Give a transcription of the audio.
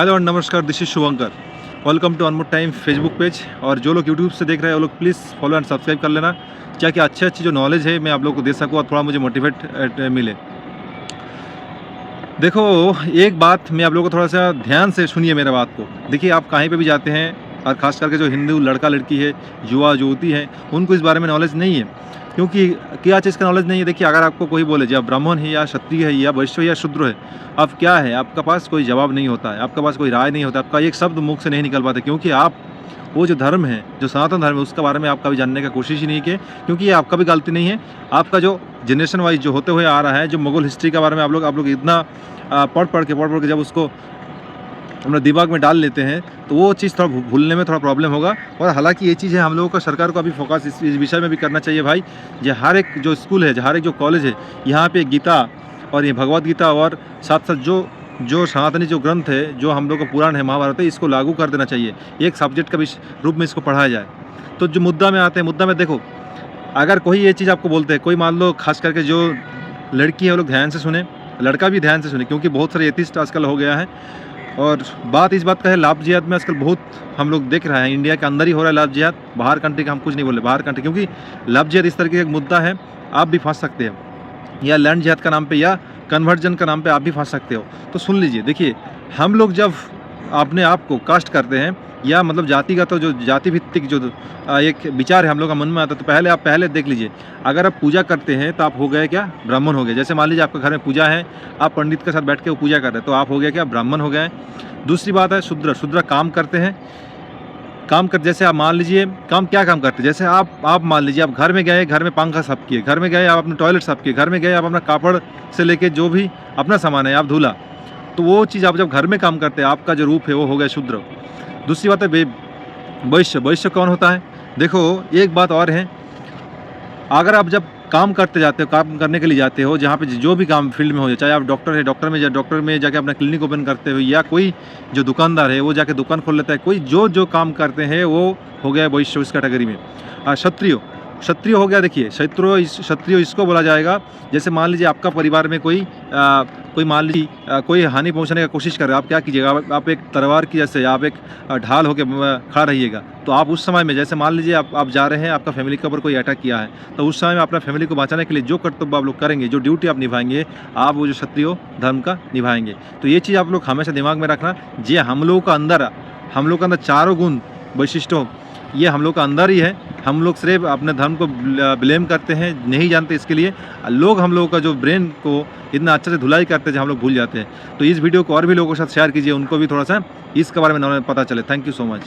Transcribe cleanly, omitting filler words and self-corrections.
Hello और नमस्कार, this is Shubhankar. Welcome to one more time Facebook page. और जो लोग यूट्यूब से देख रहे हैं वो लोग प्लीज़ फॉलो एंड सब्सक्राइब कर लेना, क्या कि अच्छी जो नॉलेज है मैं आप लोगों को दे सकूँ और थोड़ा मुझे मोटिवेट मिले। देखो, एक बात मैं आप लोगों को थोड़ा सा ध्यान से सुनिए मेरे बात को। देखिए, आप कहीं पे भी जाते हैं और ख़ास करके जो हिंदू लड़का लड़की है, युवा युवती है, उनको इस बारे में नॉलेज नहीं है। क्योंकि क्या चीज़ का नॉलेज नहीं है। देखिए, अगर आपको कोई बोले जी आप ब्राह्मण है या क्षत्रिय है या वैश्य है या शूद्र है, अब क्या है, आपके पास कोई जवाब नहीं होता है, आपके पास कोई राय नहीं होता, आपका एक शब्द मुख से नहीं निकल पाता, क्योंकि आप वो जो धर्म है, जो सनातन धर्म है, उसके बारे में आप कभी जानने का कोशिश ही नहीं की, क्योंकि ये आपका भी गलती नहीं है। आपका जो जनरेशन वाइज जो होते हुए आ रहा है, जो मुगल हिस्ट्री के बारे में आप लोग इतना पढ़ के जब उसको अपने दिमाग में डाल लेते हैं, तो वो चीज़ थोड़ा भूलने में थोड़ा प्रॉब्लम होगा। और हालांकि ये चीज़ है, हम लोगों का सरकार को अभी फोकस इस विषय में भी करना चाहिए भाई। जो हर एक जो स्कूल है, हर एक जो कॉलेज है, यहाँ पे गीता और ये भगवद गीता और साथ साथ जो सनातनी जो ग्रंथ है, जो हम लोग का पुराण है, महाभारत है, इसको लागू कर देना चाहिए। एक सब्जेक्ट का रूप में इसको पढ़ाया जाए। तो जो मुद्दा में आते हैं, मुद्दा में देखो, अगर कोई ये चीज़ आपको बोलते हैं, कोई मान लो खास करके जो लड़की है वो लोग ध्यान से सुने, लड़का भी ध्यान से सुने, क्योंकि बहुत सारे एथिस्ट आजकल हो गया है। और बात इस बात का है, लाभ जिहाद में आजकल बहुत हम लोग देख रहे हैं, इंडिया के अंदर ही हो रहा है लाभ जिहाद, बाहर कंट्री का हम कुछ नहीं बोले, बाहर कंट्री, क्योंकि लाभ जिहाद इस तरीके का एक मुद्दा है, आप भी फंस सकते हो, या लैंड जिहाद का नाम पे या कन्वर्जन का नाम पे आप भी फंस सकते हो। तो सुन लीजिए, देखिए, हम लोग जब अपने आप को कास्ट करते हैं, या मतलब जातिगत तो जो जाति भित्तिक जो एक विचार है हम लोग का मन में आता है, तो पहले देख लीजिए, अगर आप पूजा करते हैं तो आप हो गए क्या, ब्राह्मण हो गए। जैसे मान लीजिए आपके घर में पूजा है, आप पंडित के साथ बैठ के वो पूजा कर रहे हैं, तो आप हो गए क्या, ब्राह्मण हो गए। दूसरी बात है शूद्र काम करते हैं, जैसे आप मान लीजिए काम करते हैं, जैसे आप मान लीजिए आप घर में गए, घर में पंखा साफ किए, घर में गए आप अपने टॉयलेट साफ किए, घर में गए आप अपना कापड़ से लेके जो भी अपना सामान है आप धुला, तो वो चीज़ आप जब घर में काम करते हैं, आपका जो रूप है वो हो गया शूद्र। दूसरी बात है वैश्य कौन होता है। देखो, एक बात और है, अगर आप जब काम करते जाते हो, काम करने के लिए जाते हो, जहाँ पे जो भी काम फील्ड में हो जाए, चाहे आप डॉक्टर है, डॉक्टर में जाके अपना क्लिनिक ओपन करते हो, या कोई जो दुकानदार है वो जाके दुकान खोल लेता है, कोई जो काम करते हैं वो हो गया वैश्य उस कैटेगरी में। क्षत्रिय हो गया। देखिए, क्षत्रिय इसको बोला जाएगा, जैसे मान लीजिए आपका परिवार में कोई मान लीजिए कोई हानि पहुंचाने का कोशिश कर रहा है, आप क्या कीजिएगा, आप एक तलवार की जैसे आप एक ढाल होकर खड़ा रहिएगा। तो आप उस समय में, जैसे मान लीजिए आप जा रहे हैं, आपका फैमिली के ऊपर कोई अटैक किया है, तो उस समय में अपना फैमिली को बचाने के लिए जो कर्तव्य आप लोग करेंगे, जो ड्यूटी आप निभाएंगे, आप वो जो क्षत्रिय धर्म का निभाएंगे। तो ये चीज़ आप लोग हमेशा दिमाग में रखना। जे हम लोगों का अंदर चारों गुण वैशिष्टों ये हम लोग का अंदर ही है। हम लोग सिर्फ अपने धर्म को ब्लेम करते हैं, नहीं जानते इसके लिए। लोग हम लोगों का जो ब्रेन को इतना अच्छे से धुलाई करते हैं, जो हम लोग भूल जाते हैं। तो इस वीडियो को और भी लोगों के साथ शेयर कीजिए, उनको भी थोड़ा सा इसके बारे में पता चले। Thank you so much.